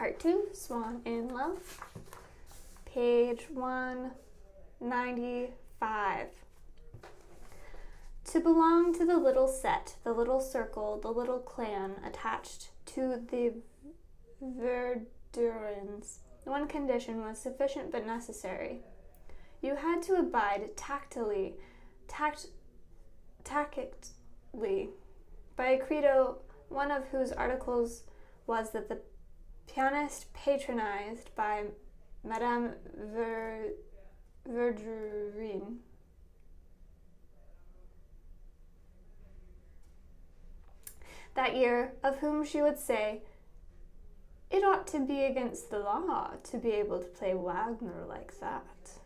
Part 2, Swan in Love, page 195. To belong to the little set, the little circle, the little clan attached to the Verdurins, one condition was sufficient but necessary. You had to abide tacitly by a credo, one of whose articles was that the pianist patronized by Madame Verdurin that year, of whom she would say, "It ought to be against the law to be able to play Wagner like that,"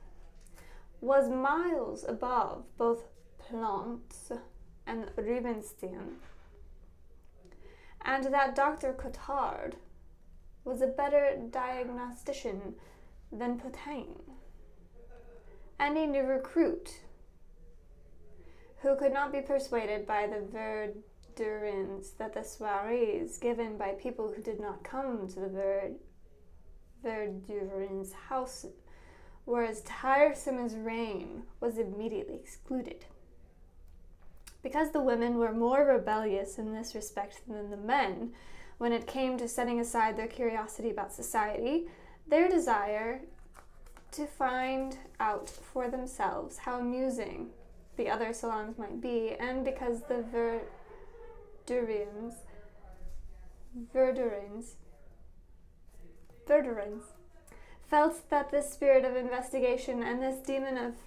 was miles above both Plant's and Rubinstein, and that Dr. Cottard was a better diagnostician than Potain, and a new recruit who could not be persuaded by the Verdurins that the soirees given by people who did not come to the Verdurins' house were as tiresome as rain, was immediately excluded. Because the women were more rebellious in this respect than the men, when it came to setting aside their curiosity about society, their desire to find out for themselves how amusing the other salons might be, and because the Verdurins felt that this spirit of investigation and this demon of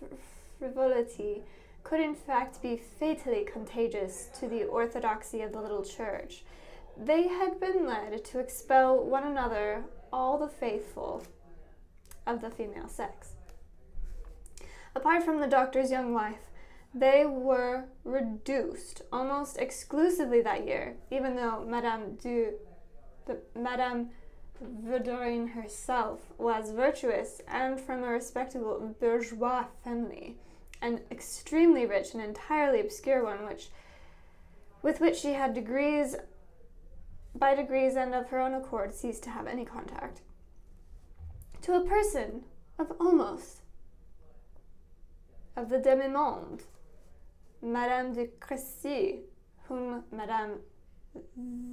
frivolity could in fact be fatally contagious to the orthodoxy of the little church, they had been led to expel one another all the faithful of the female sex. Apart from the doctor's young wife, they were reduced almost exclusively that year, even though Madame Verdurin herself was virtuous and from a respectable bourgeois family, an extremely rich and entirely obscure one, with which she had by degrees and of her own accord ceased to have any contact. To a person of the demi-monde, Madame de Crécy, whom Madame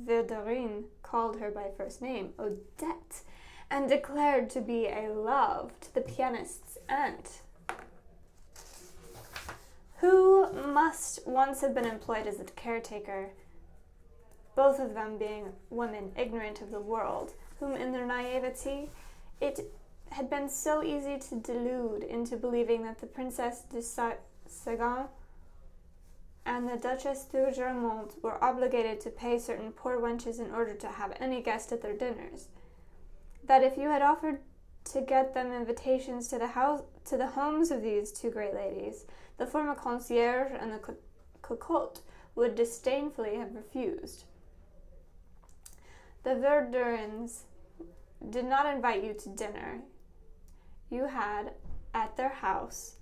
Verdurin called her by first name, Odette, and declared to be a love to the pianist's aunt, who must once have been employed as a caretaker, both of them being women ignorant of the world, whom in their naivety it had been so easy to delude into believing that the Princess de Sagan and the Duchess de Germont were obligated to pay certain poor wenches in order to have any guest at their dinners. That if you had offered to get them invitations to the homes of these two great ladies, the former concierge and the cocotte would disdainfully have refused. The Verdurins did not invite you to dinner. You had, at their house,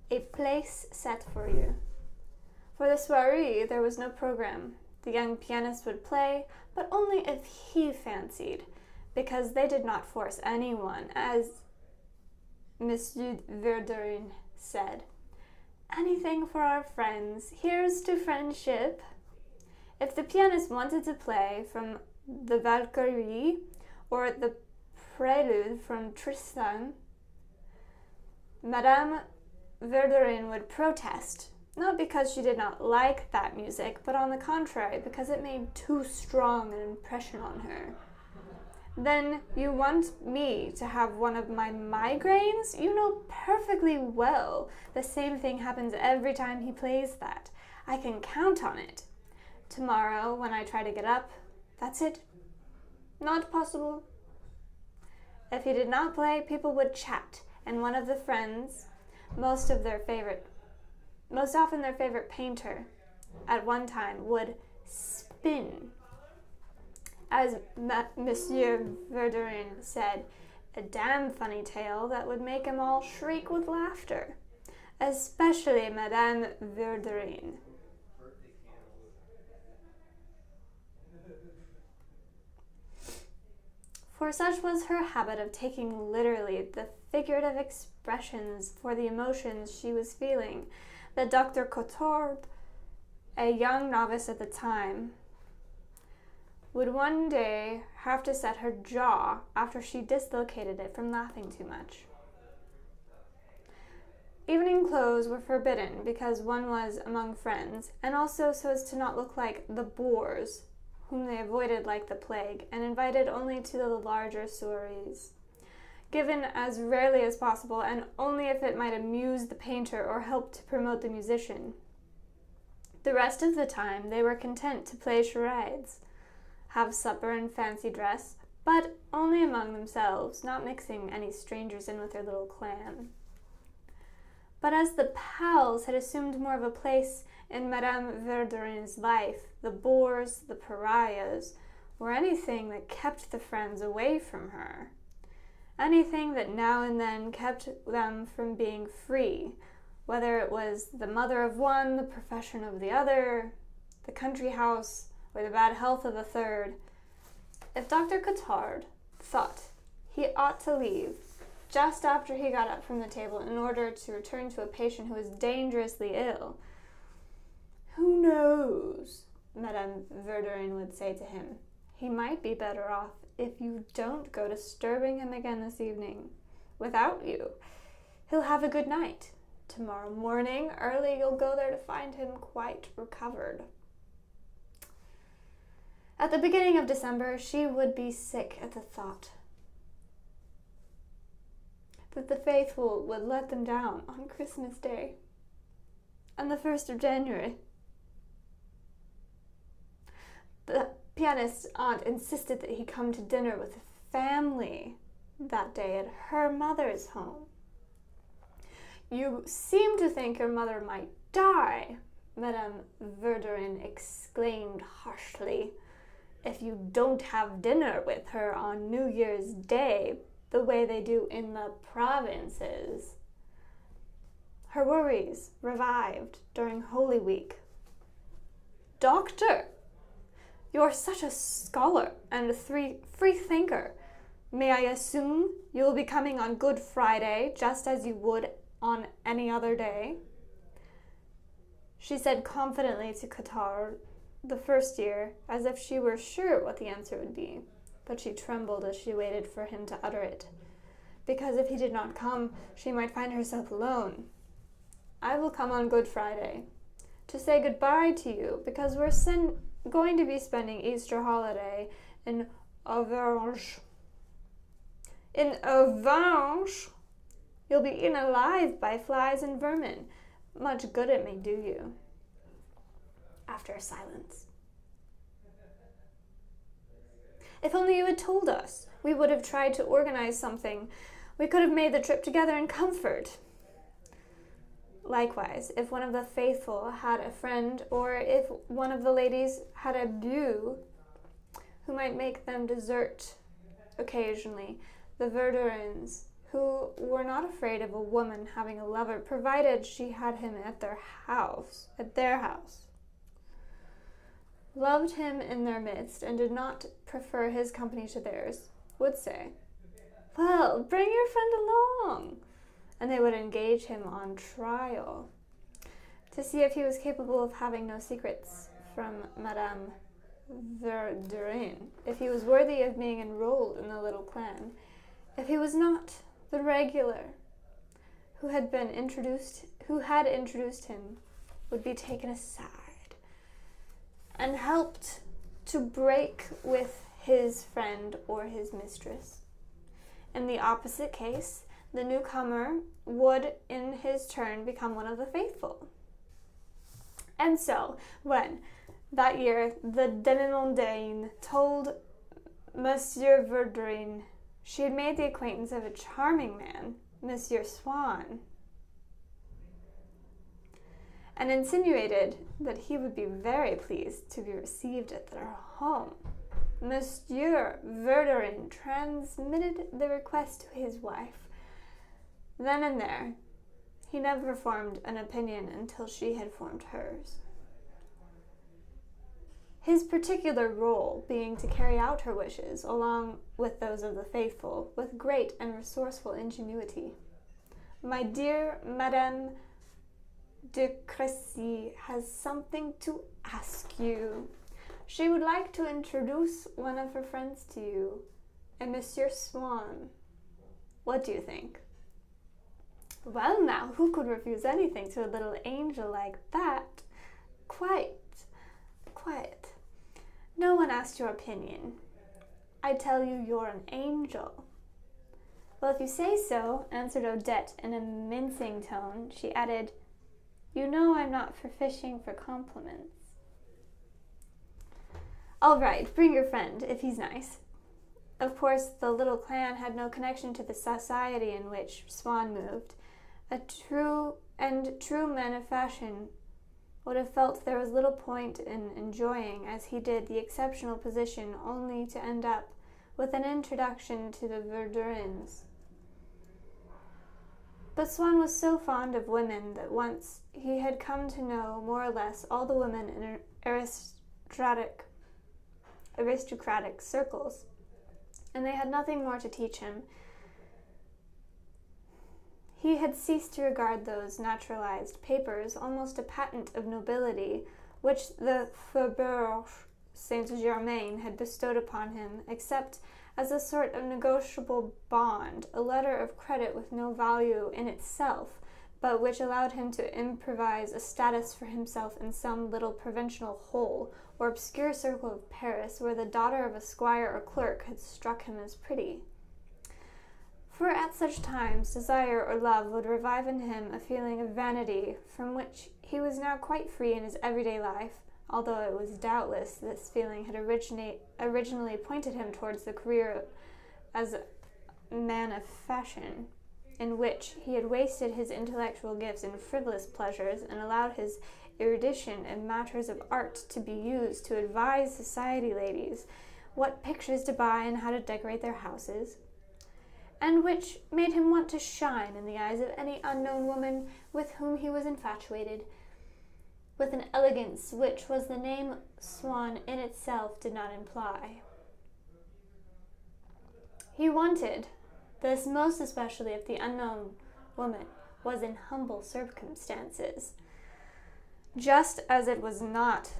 a place set for you. For the soirée, there was no program. The young pianist would play, but only if he fancied, because they did not force anyone, as Monsieur Verdurin said. Anything for our friends. Here's to friendship. If the pianist wanted to play from the Valkyrie or the prelude from Tristan, Madame Verdurin would protest, not because she did not like that music, but on the contrary, because it made too strong an impression on her. Then you want me to have one of my migraines? You know perfectly well the same thing happens every time he plays that. I can count on it. Tomorrow, when I try to get up, that's it. Not possible. If he did not play, people would chat, and one of the friends, most often their favorite painter, at one time would spin. As Monsieur Verdurin said, a damn funny tale that would make 'em all shriek with laughter, especially Madame Verdurin. for such was her habit of taking literally the figurative expressions for the emotions she was feeling, that Dr. Cottard, a young novice at the time, would one day have to set her jaw after she dislocated it from laughing too much. Evening clothes were forbidden because one was among friends, and also so as to not look like the boors, whom they avoided like the plague, and invited only to the larger soirees, given as rarely as possible, and only if it might amuse the painter or help to promote the musician. The rest of the time they were content to play charades, have supper and fancy dress, but only among themselves, not mixing any strangers in with their little clan. But as the pals had assumed more of a place in Madame Verdurin's life, the bores, the pariahs, were anything that kept the friends away from her, anything that now and then kept them from being free, whether it was the mother of one, the profession of the other, the country house, or the bad health of the third. If Dr. Cottard thought he ought to leave just after he got up from the table in order to return to a patient who was dangerously ill, "Who knows," Madame Verdurin would say to him, "he might be better off if you don't go disturbing him again this evening. Without you, he'll have a good night. Tomorrow morning early you'll go there to find him quite recovered." At the beginning of December, she would be sick at the thought that the faithful would let them down on Christmas Day and the 1st of January. The pianist's aunt insisted that he come to dinner with the family that day at her mother's home. "You seem to think your mother might die," Madame Verdurin exclaimed harshly, "if you don't have dinner with her on New Year's Day the way they do in the provinces." Her worries revived during Holy Week. "Doctor, you're such a scholar and a free thinker. May I assume you will be coming on Good Friday just as you would on any other day?" she said confidently to Cottard the first year, as if she were sure what the answer would be. But she trembled as she waited for him to utter it, because if he did not come, she might find herself alone. "I will come on Good Friday, to say goodbye to you, because we're going to be spending Easter holiday in Auvergne. In Auvergne, you'll be eaten alive by flies and vermin. Much good it may do you." After a silence. "If only you had told us. We would have tried to organize something. We could have made the trip together in comfort." Likewise, if one of the faithful had a friend, or if one of the ladies had a beau who might make them desert occasionally, the Verdurins, who were not afraid of a woman having a lover, provided she had him at their house, loved him in their midst, and did not prefer his company to theirs, would say, "Well, bring your friend along," and they would engage him on trial to see if he was capable of having no secrets from Madame Verdurin, if he was worthy of being enrolled in the little clan. If he was not, the regular who had introduced him would be taken aside and helped to break with his friend or his mistress. In the opposite case, the newcomer would in his turn become one of the faithful. And so, when that year the Demi-Mondaine told Monsieur Verdurin she had made the acquaintance of a charming man, Monsieur Swanns, and insinuated that he would be very pleased to be received at their home, Monsieur Verdurin transmitted the request to his wife. Then and there, he never formed an opinion until she had formed hers. his particular role being to carry out her wishes, along with those of the faithful, with great and resourceful ingenuity. My dear Madame de Crécy has something to ask you. She would like to introduce one of her friends to you, a Monsieur Swann. What do you think? Well now, who could refuse anything to a little angel like that? Quite. No one asked your opinion. I tell you, you're an angel. Well, if you say so, answered Odette in a mincing tone. She added, you know I'm not for fishing for compliments. All right, bring your friend, if he's nice. Of course, the little clan had no connection to the society in which Swann moved. A true man of fashion would have felt there was little point in enjoying, as he did, the exceptional position only to end up with an introduction to the Verdurins. But Swann was so fond of women that once he had come to know more or less all the women in aristocratic circles, and they had nothing more to teach him. He had ceased to regard those naturalized papers, almost a patent of nobility, which the Faubourg Saint-Germain had bestowed upon him, except as a sort of negotiable bond, a letter of credit with no value in itself, but which allowed him to improvise a status for himself in some little provincial hole or obscure circle of Paris, where the daughter of a squire or clerk had struck him as pretty. For at such times, desire or love would revive in him a feeling of vanity, from which he was now quite free in his everyday life, although it was doubtless this feeling had originally pointed him towards the career as a man of fashion, in which he had wasted his intellectual gifts in frivolous pleasures and allowed his erudition in matters of art to be used to advise society ladies what pictures to buy and how to decorate their houses, and which made him want to shine in the eyes of any unknown woman with whom he was infatuated, with an elegance which was the name Swann in itself did not imply. He wanted this most especially if the unknown woman was in humble circumstances, just as it was not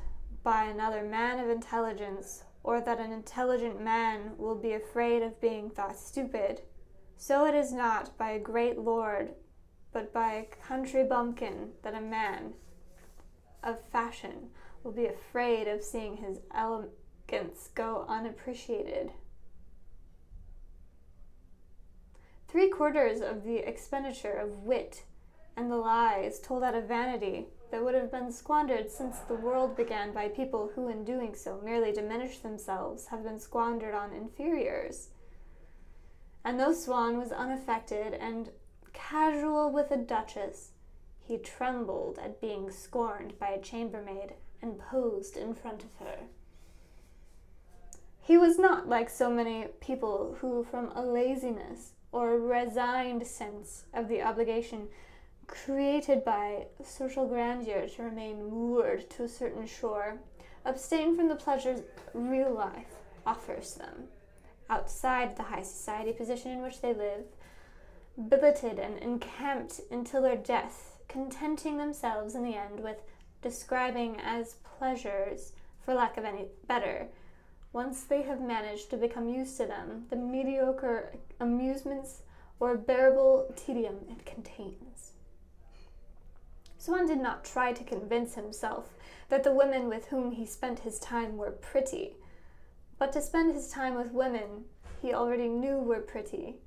by another man of intelligence, or that an intelligent man will be afraid of being thought stupid, so it is not by a great lord, but by a country bumpkin, that a man of fashion will be afraid of seeing his elegance go unappreciated. 3/4 of the expenditure of wit and the lies told out of vanity that would have been squandered since the world began by people who, in doing so, merely diminish themselves, have been squandered on inferiors. And though Swann was unaffected and casual with a duchess, he trembled at being scorned by a chambermaid and posed in front of her. He was not like so many people who, from a laziness or a resigned sense of the obligation created by social grandeur to remain moored to a certain shore, abstain from the pleasures real life offers them, outside the high society position in which they live, billeted and encamped until their death, contenting themselves in the end with describing as pleasures, for lack of any better, once they have managed to become used to them, the mediocre amusements or bearable tedium it contains. Swann did not try to convince himself that the women with whom he spent his time were pretty, but to spend his time with women he already knew were pretty,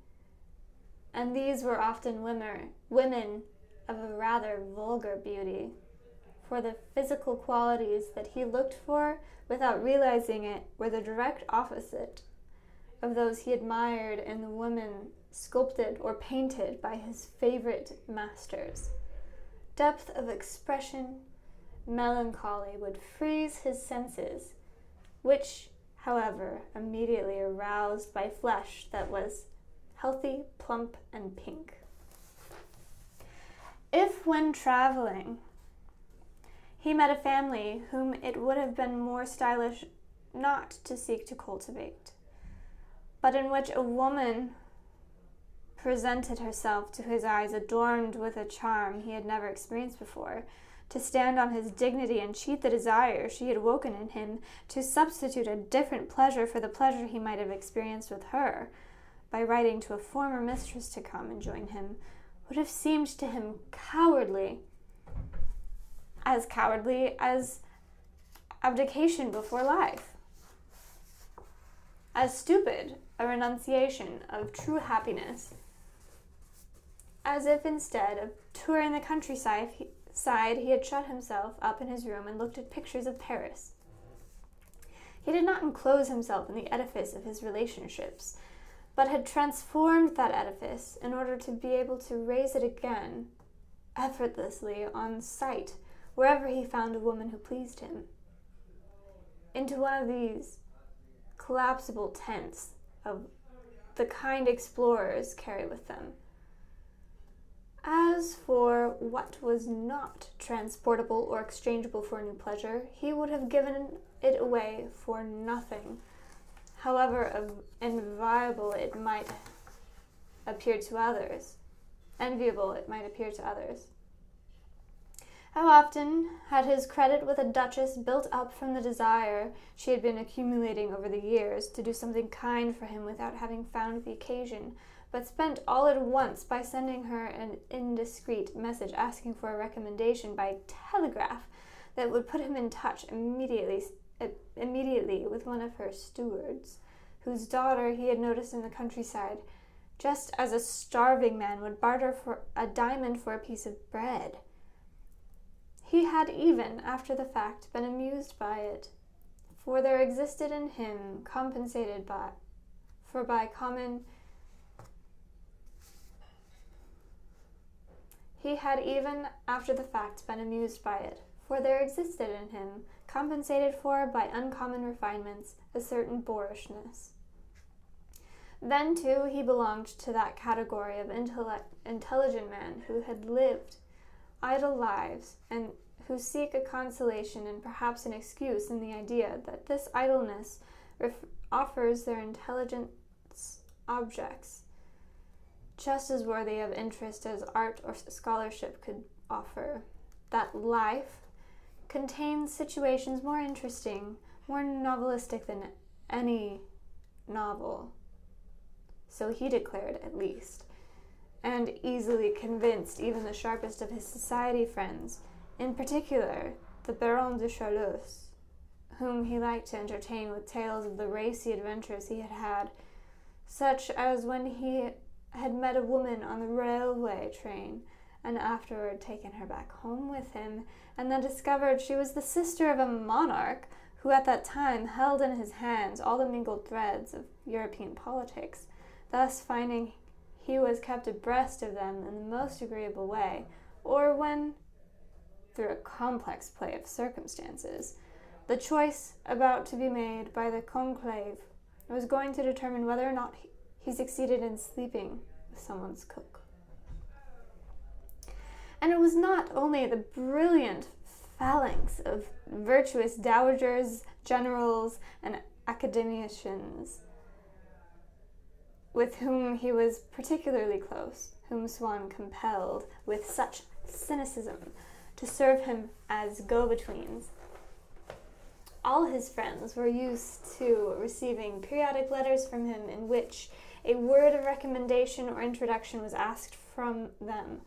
and these were often women of a rather vulgar beauty, for the physical qualities that he looked for without realizing it were the direct opposite of those he admired in the women sculpted or painted by his favorite masters. Depth of expression, melancholy would freeze his senses, which, however, immediately aroused by flesh that was healthy, plump, and pink. If, when traveling, He met a family whom it would have been more stylish not to seek to cultivate, but in which a woman presented herself to his eyes adorned with a charm he had never experienced before, to stand on his dignity and cheat the desire she had woken in him, to substitute a different pleasure for the pleasure he might have experienced with her, by writing to a former mistress to come and join him, would have seemed to him cowardly as abdication before life, as stupid a renunciation of true happiness, as if instead of touring the countryside he had shut himself up in his room and looked at pictures of Paris. He did not enclose himself in the edifice of his relationships, but had transformed that edifice in order to be able to raise it again effortlessly on sight wherever he found a woman who pleased him, into one of these collapsible tents of the kind explorers carry with them. As for what was not transportable or exchangeable for a new pleasure, he would have given it away for nothing, however enviable it might appear to others, enviable it might appear to others. How often had his credit with a duchess built up from the desire she had been accumulating over the years to do something kind for him without having found the occasion, but spent all at once by sending her an indiscreet message asking for a recommendation by telegraph that would put him in touch immediately with one of her stewards, whose daughter he had noticed in the countryside, just as a starving man would barter for a diamond for a piece of bread. He had even, after the fact, been amused by it, for there existed in him, He had even, after the fact, been amused by it, for there existed in him, compensated for by uncommon refinements, a certain boorishness. Then, too, he belonged to that category of intelligent men who had lived idle lives, and who seek a consolation and perhaps an excuse in the idea that this idleness offers their intelligence objects just as worthy of interest as art or scholarship could offer, that life contains situations more interesting, more novelistic than any novel. So he declared, at least, and easily convinced even the sharpest of his society friends, in particular the Baron de Charlus, whom he liked to entertain with tales of the racy adventures he had had, such as when he had met a woman on the railway train, and afterward taken her back home with him, and then discovered she was the sister of a monarch who at that time held in his hands all the mingled threads of European politics, thus finding he was kept abreast of them in the most agreeable way, or when, through a complex play of circumstances, the choice about to be made by the conclave was going to determine whether or not he succeeded in sleeping with someone's cook. And it was not only the brilliant phalanx of virtuous dowagers, generals, and academicians with whom he was particularly close, whom Swann compelled with such cynicism to serve him as go-betweens. All his friends were used to receiving periodic letters from him in which a word of recommendation or introduction was asked from them,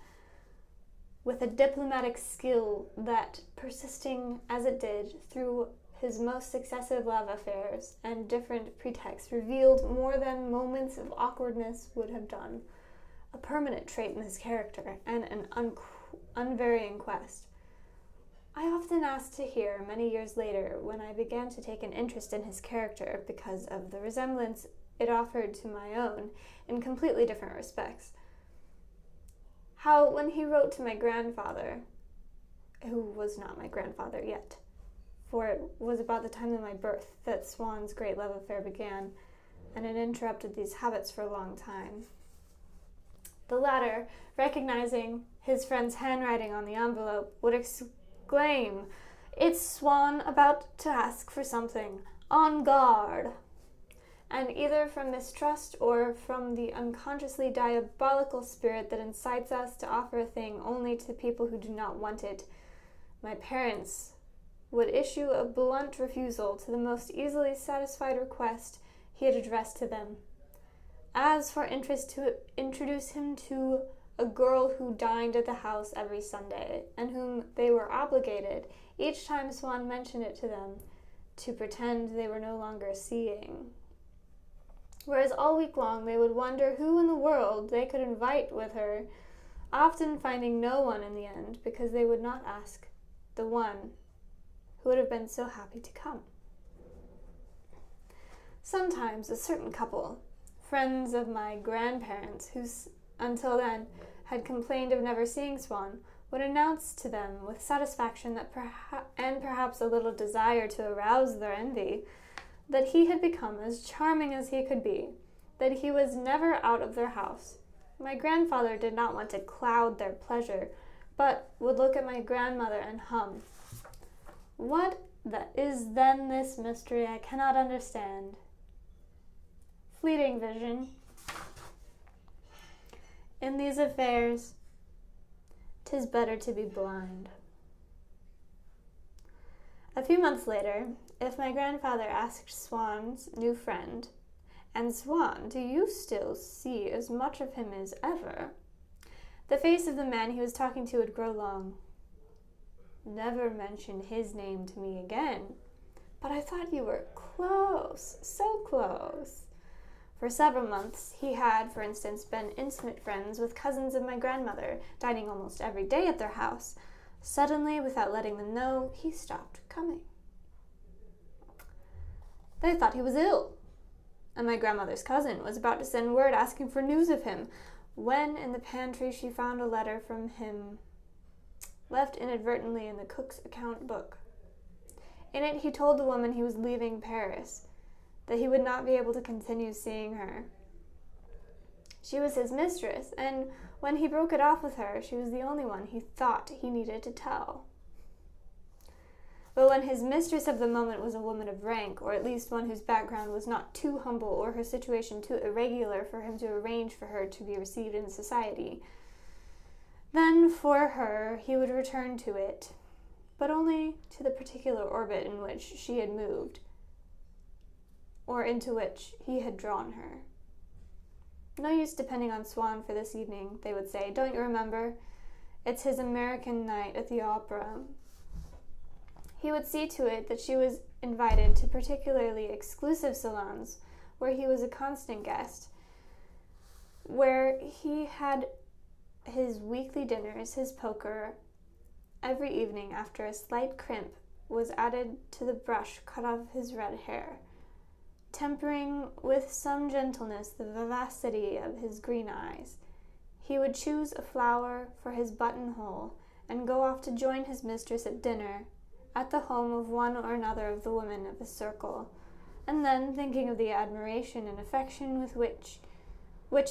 with a diplomatic skill that, persisting as it did through his most successive love affairs and different pretexts, revealed more than moments of awkwardness would have done, a permanent trait in his character and an unvarying quest. I often asked to hear, many years later, when I began to take an interest in his character because of the resemblance it offered to my own in completely different respects, how when he wrote to my grandfather, who was not my grandfather yet, for it was about the time of my birth that Swann's great love affair began, and it interrupted these habits for a long time. The latter, recognizing his friend's handwriting on the envelope, would exclaim, It's Swann about to ask for something. On guard. And either from mistrust or from the unconsciously diabolical spirit that incites us to offer a thing only to people who do not want it, my parents would issue a blunt refusal to the most easily satisfied request he had addressed to them. As for interest to introduce him to a girl who dined at the house every Sunday, and whom they were obligated, each time Swann mentioned it to them, to pretend they were no longer seeing. Whereas all week long they would wonder who in the world they could invite with her, often finding no one in the end, because they would not ask the one who would have been so happy to come. Sometimes a certain couple, friends of my grandparents, who until then had complained of never seeing Swann, would announce to them with satisfaction that and perhaps a little desire to arouse their envy, that he had become as charming as he could be, that he was never out of their house. My grandfather did not want to cloud their pleasure, but would look at my grandmother and hum. What is then this mystery I cannot understand? Fleeting vision. In these affairs, 'tis better to be blind. A few months later, if my grandfather asked Swann's new friend, "And Swann, do you still see as much of him as ever?" the face of the man he was talking to would grow long. "Never mention his name to me again. But I thought you were close, so close." For several months he had, for instance, been intimate friends with cousins of my grandmother, dining almost every day at their house. Suddenly, without letting them know, he stopped coming. They thought he was ill, and my grandmother's cousin was about to send word asking for news of him, when in the pantry she found a letter from him, left inadvertently in the cook's account book. In it he told the woman he was leaving Paris, that he would not be able to continue seeing her. She was his mistress, and when he broke it off with her, she was the only one he thought he needed to tell. But when his mistress of the moment was a woman of rank, or at least one whose background was not too humble or her situation too irregular for him to arrange for her to be received in society, then for her he would return to it, but only to the particular orbit in which she had moved, or into which he had drawn her. "No use depending on Swann for this evening," they would say. "Don't you remember? It's his American night at the opera." He would see to it that she was invited to particularly exclusive salons, where he was a constant guest, where he had his weekly dinners, his poker, every evening after a slight crimp was added to the brush cut off his red hair, tempering with some gentleness the vivacity of his green eyes. He would choose a flower for his buttonhole and go off to join his mistress at dinner at the home of one or another of the women of his circle, and then, thinking of the admiration and affection with which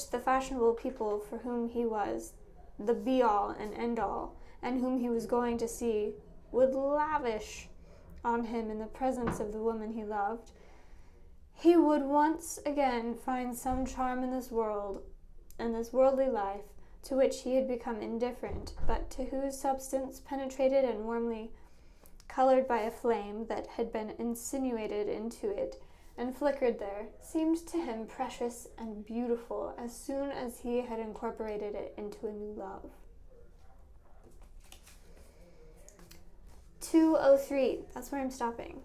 the fashionable people for whom he was the be-all and end-all, and whom he was going to see, would lavish on him in the presence of the woman he loved, he would once again find some charm in this world, in this worldly life, to which he had become indifferent, but to whose substance, penetrated and warmly colored by a flame that had been insinuated into it and flickered there, seemed to him precious and beautiful as soon as he had incorporated it into a new love. 2:03, that's where I'm stopping.